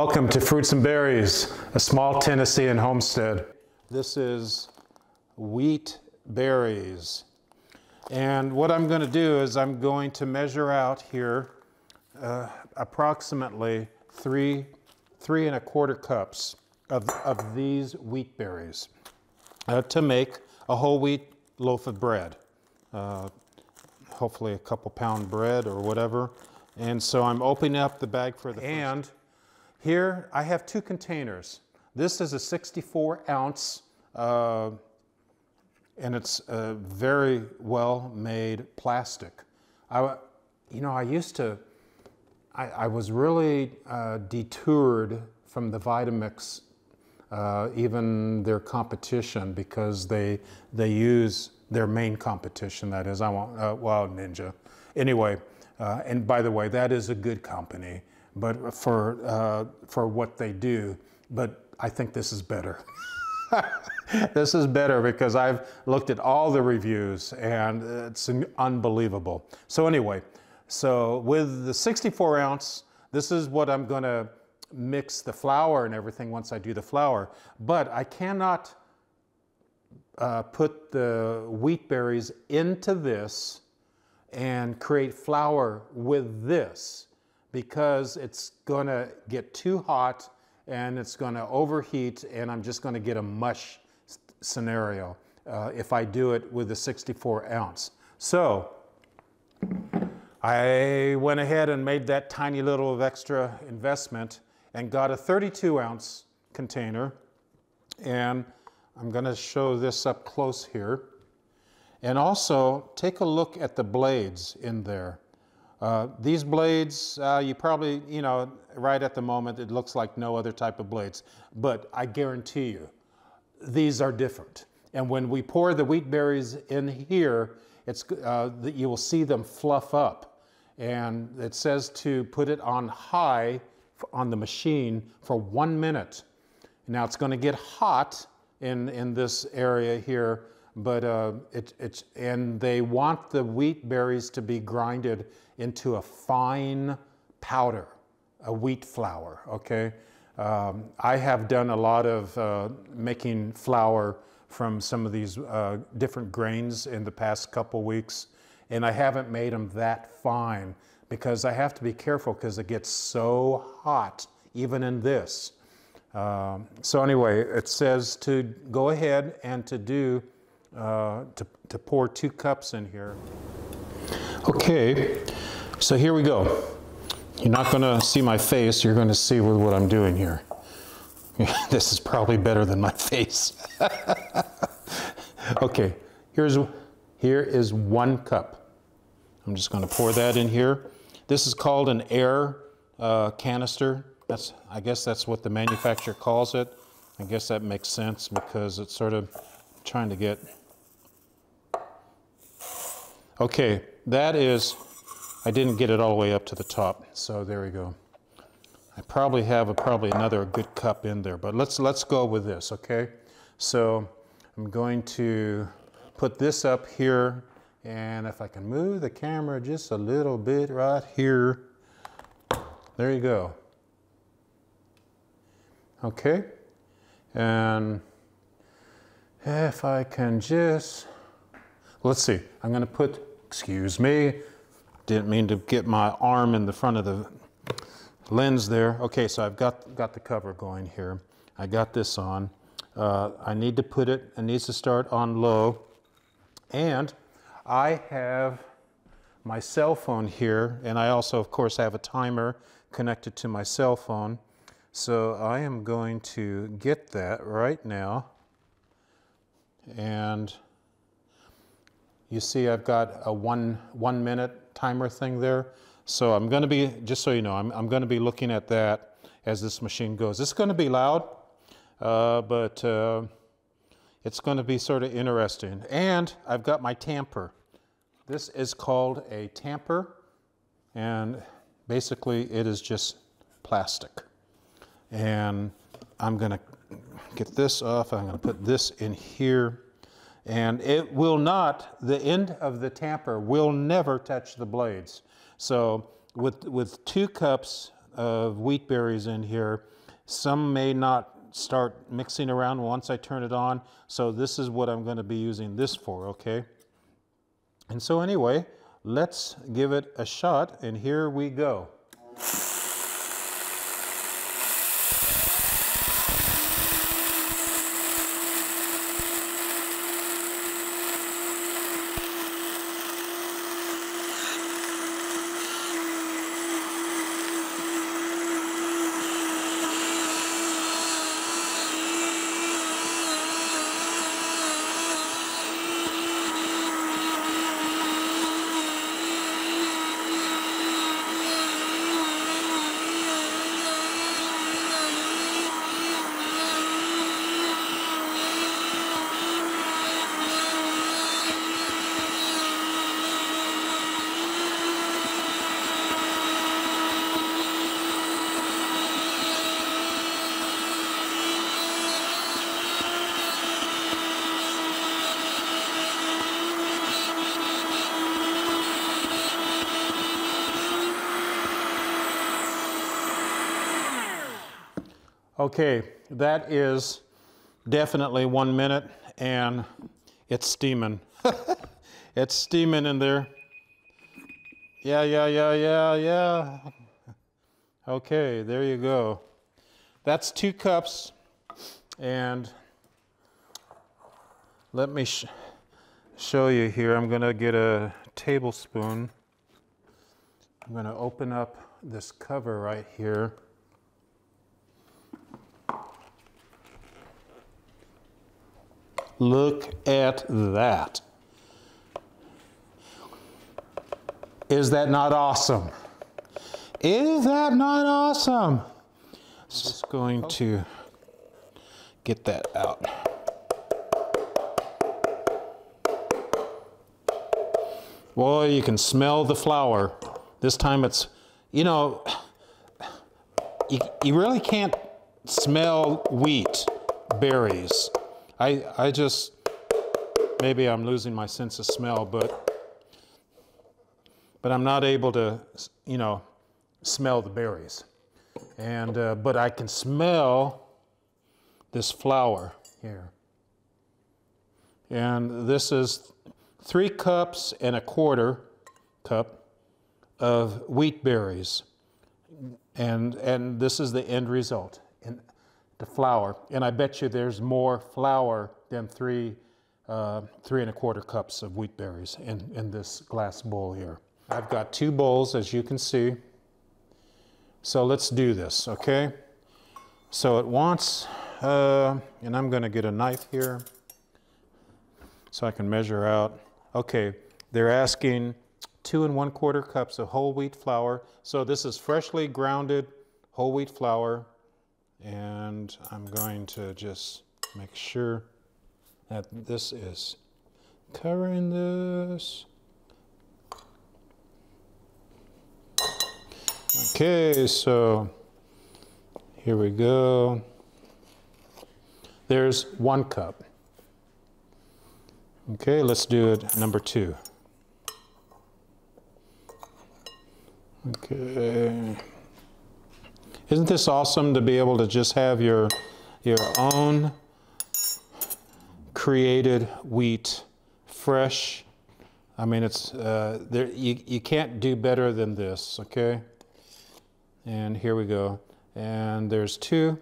Welcome to Fruits and Berries, a small Tennessean homestead. This is wheat berries. And what I'm going to do is I'm going to measure out here approximately three and a quarter cups of these wheat berries to make a whole wheat loaf of bread. Hopefully a couple pound bread or whatever. And so I'm opening up the bag for the first. Here I have two containers. This is a 64 ounce and it's a very well made plastic. I was really detoured from the Vitamix, even their competition, because they use their main competition, that is, Wild Ninja. Anyway, and by the way, that is a good company, but for what they do, but I think this is better. This is better because I've looked at all the reviews and it's unbelievable. So anyway, so with the 64 ounce, this is what I'm gonna mix the flour and everything once I do the flour, but I cannot put the wheat berries into this and create flour with this, because it's gonna get too hot and it's gonna overheat and I'm just gonna get a mush scenario if I do it with the 64 ounce. So I went ahead and made that tiny little of extra investment and got a 32 ounce container, and I'm gonna show this up close here. And also take a look at the blades in there. These blades, you probably, right at the moment, it looks like no other type of blades, but I guarantee you, these are different. And when we pour the wheat berries in here, you will see them fluff up. And it says to put it on high on the machine for 1 minute. Now it's gonna get hot in this area here, but and they want the wheat berries to be grinded into a fine powder, a wheat flour, okay? I have done a lot of making flour from some of these different grains in the past couple weeks, and I haven't made them that fine because I have to be careful because it gets so hot, even in this. So anyway, it says to go ahead and to pour 2 cups in here. Okay, so here we go. You're not gonna see my face, you're gonna see what I'm doing here. This is probably better than my face. Okay, here is 1 cup. I'm just gonna pour that in here. This is called an air canister. I guess that's what the manufacturer calls it. I guess that makes sense because it's sort of trying to get. Okay, that is, I didn't get it all the way up to the top, so there we go. I probably have another good cup in there, but let's go with this, okay? So I'm going to put this up here, and if I can move the camera just a little bit right here, there you go. Okay, and if I can just, let's see, I'm gonna put, excuse me, didn't mean to get my arm in the front of the lens there. Okay, so I've got the cover going here. I got this on. I need to put it needs to start on low. And I have my cell phone here, and I also, of course, have a timer connected to my cell phone. So I am going to get that right now. And you see I've got a one minute timer thing there. So I'm going to be, just so you know, I'm going to be looking at that as this machine goes. It's going to be loud, but it's going to be sort of interesting. And I've got my tamper. This is called a tamper, and basically it is just plastic. And I'm going to get this off. I'm going to put this in here. And it will not, the end of the tamper will never touch the blades. So with 2 cups of wheat berries in here. Some may not start mixing around once I turn it on, so this is what I'm going to be using this for, okay? And so anyway, let's give it a shot, and here we go. Okay, that is definitely 1 minute, and it's steaming. It's steaming in there. Yeah. Okay, there you go. That's 2 cups, and let me show you here. I'm gonna get a tablespoon. I'm gonna open up this cover right here. Look at that. Is that not awesome? Is that not awesome? Just going to get that out. Boy, you can smell the flour. This time it's, you know, you really can't smell wheat berries. I just, maybe I'm losing my sense of smell, but I'm not able to, you know, smell the berries. And, but I can smell this flour here. And this is 3 cups and a quarter cup of wheat berries. And this is the end result, in the flour. And I bet you there's more flour than 3 3¼ cups of wheat berries in this glass bowl here. I've got 2 bowls, as you can see. So let's do this, okay? So it wants, and I'm gonna get a knife here so I can measure out. Okay, they're asking 2 1/4 cups of whole wheat flour. So this is freshly grounded whole wheat flour. And I'm going to just make sure that this is covering this. Okay, so here we go. There's 1 cup. Okay, let's do it number 2. Okay. Isn't this awesome to be able to just have your own created wheat, fresh? I mean, it's you can't do better than this, okay? And here we go. And there's 2,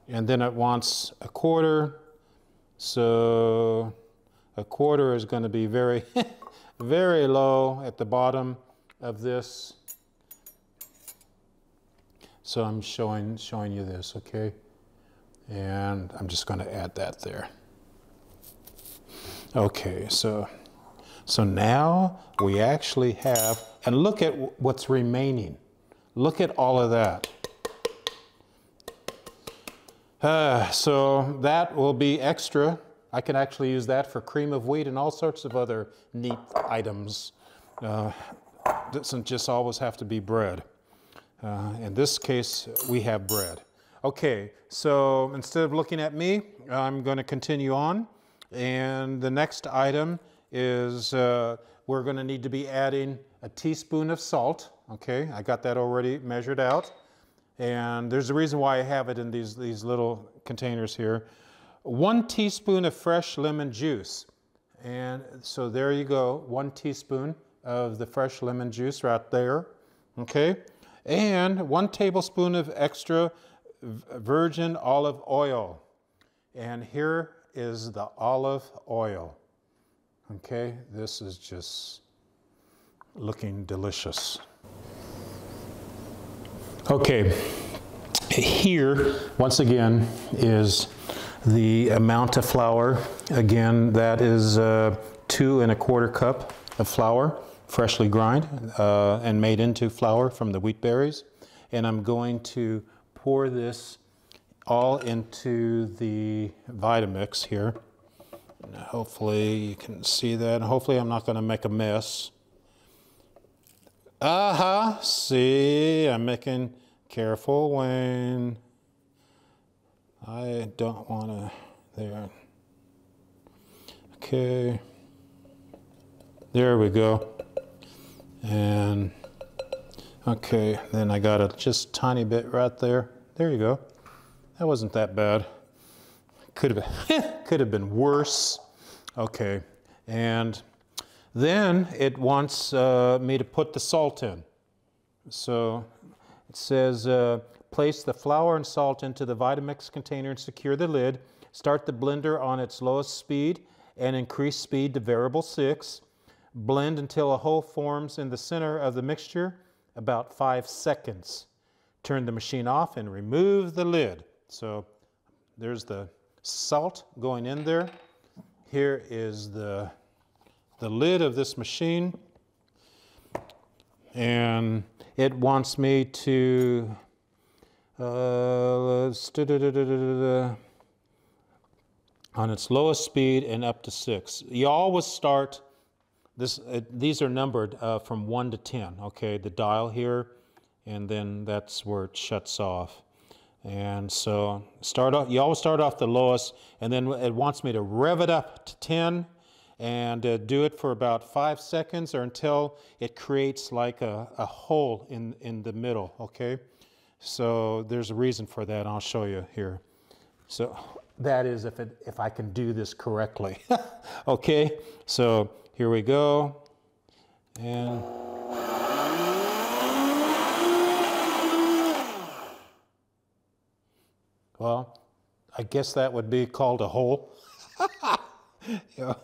and then it wants 1/4. So 1/4 is going to be very, very low at the bottom of this. So I'm showing you this, okay? And I'm just going to add that there. Okay, so now we actually have, and look at what's remaining. Look at all of that. So that will be extra. I can actually use that for cream of wheat and all sorts of other neat items. Doesn't just always have to be bread. In this case, we have bread. Okay, so instead of looking at me, I'm going to continue on. And the next item is we're going to need to be adding a teaspoon of salt. Okay, I got that already measured out. and there's a reason why I have it in these little containers here. 1 teaspoon of fresh lemon juice. And so there you go, 1 teaspoon of the fresh lemon juice right there, okay? And 1 tablespoon of extra virgin olive oil. And here is the olive oil, okay? This is just looking delicious. Okay, here, once again, is the amount of flour. Again, that is 2 1/4 cup of flour, freshly ground and made into flour from the wheat berries. And I'm going to pour this all into the Vitamix here. And hopefully you can see that. Hopefully I'm not going to make a mess. Aha! See, I'm making, careful, Wayne. I don't want to, there. Okay. There we go. And, okay, then I got a just tiny bit right there. There you go. That wasn't that bad. Could have been worse. Okay, and then it wants me to put the salt in. So it says, place the flour and salt into the Vitamix container and secure the lid. Start the blender on its lowest speed and increase speed to variable 6. Blend until a hole forms in the center of the mixture, about 5 seconds. Turn the machine off and remove the lid. So there's the salt going in there. Here is the lid of this machine. And it wants me to on its lowest speed and up to 6. You always start this. These are numbered from 1 to 10. Okay, the dial here, and then that's where it shuts off. And so you always start off the lowest, and then it wants me to rev it up to 10 and do it for about 5 seconds or until it creates like a hole in the middle, okay? So there's a reason for that, and I'll show you here. So that is if I can do this correctly. Okay, so here we go. And well, I guess that would be called a hole. Yeah.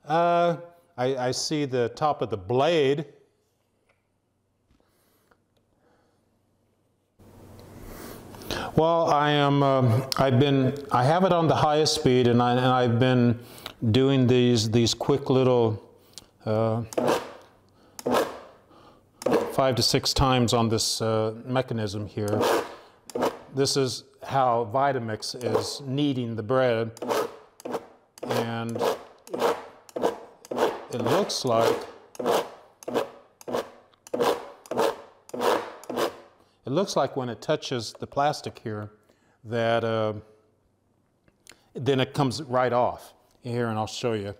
I see the top of the blade. Well, I have it on the highest speed, and I've been doing these quick little 5 to 6 times on this mechanism here. This is how Vitamix is kneading the bread, and it looks like when it touches the plastic here that then it comes right off. Here, and I'll show you.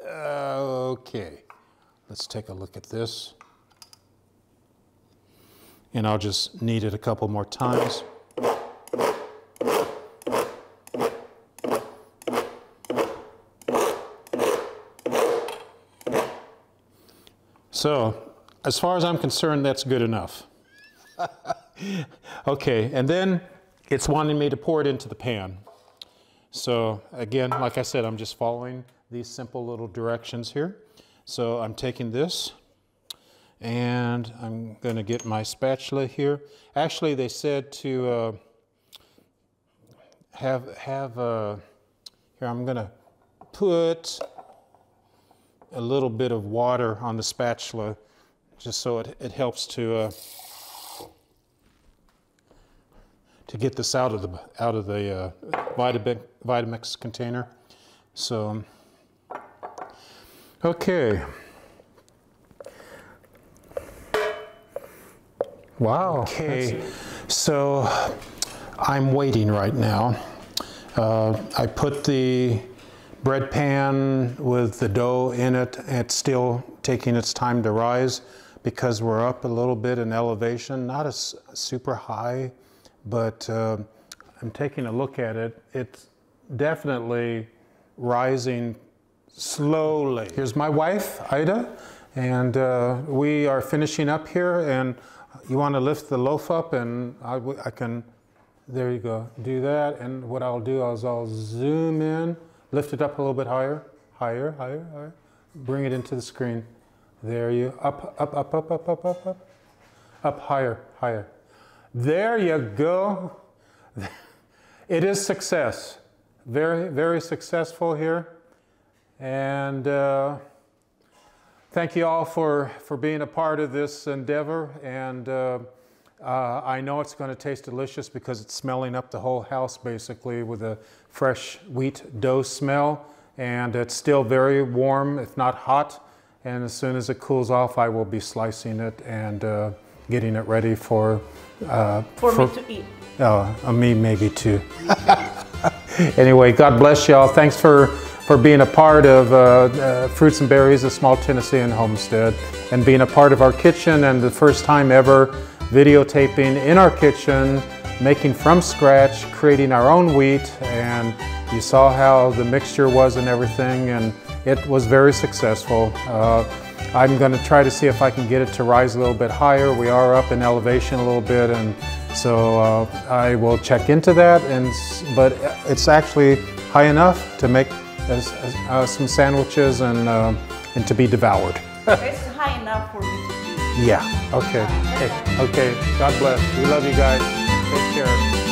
Okay, let's take a look at this. And I'll just knead it a couple more times. So, as far as I'm concerned, that's good enough. Okay, and then it's wanting me to pour it into the pan. So again, like I said, I'm just following these simple little directions here. So I'm taking this and I'm going to get my spatula here. Actually, they said to here I'm going to put a little bit of water on the spatula just so it helps to get this out of the Vitamix container. So, okay. Wow. Okay, so I'm waiting right now. I put the bread pan with the dough in it. It's still taking its time to rise, because we're up a little bit in elevation, not as super high, but I'm taking a look at it. It's definitely rising slowly. Here's my wife, Aida, and we are finishing up here, and you want to lift the loaf up, and I can, there you go, do that. And what I'll do is I'll zoom in, lift it up a little bit higher, higher, higher, higher. Bring it into the screen. There you, up, up, up, up, up, up, up, up, up, higher, higher. There you go. It is success. Very, very successful here. And thank you all for being a part of this endeavor. And I know it's going to taste delicious because it's smelling up the whole house basically with a fresh wheat dough smell. And it's still very warm, if not hot. And as soon as it cools off, I will be slicing it and getting it ready for me to eat. Me maybe too. Anyway, God bless y'all. Thanks for being a part of Fruits and Berries, a small Tennessean homestead, and being a part of our kitchen, and the first time ever videotaping in our kitchen, making from scratch, creating our own wheat. And you saw how the mixture was and everything, and it was very successful. I'm going to try to see if I can get it to rise a little bit higher. We are up in elevation a little bit, and so I will check into that. But it's actually high enough to make some sandwiches and to be devoured. It's high enough for me to eat. Yeah. Okay. Okay. God bless. We love you guys. Take care.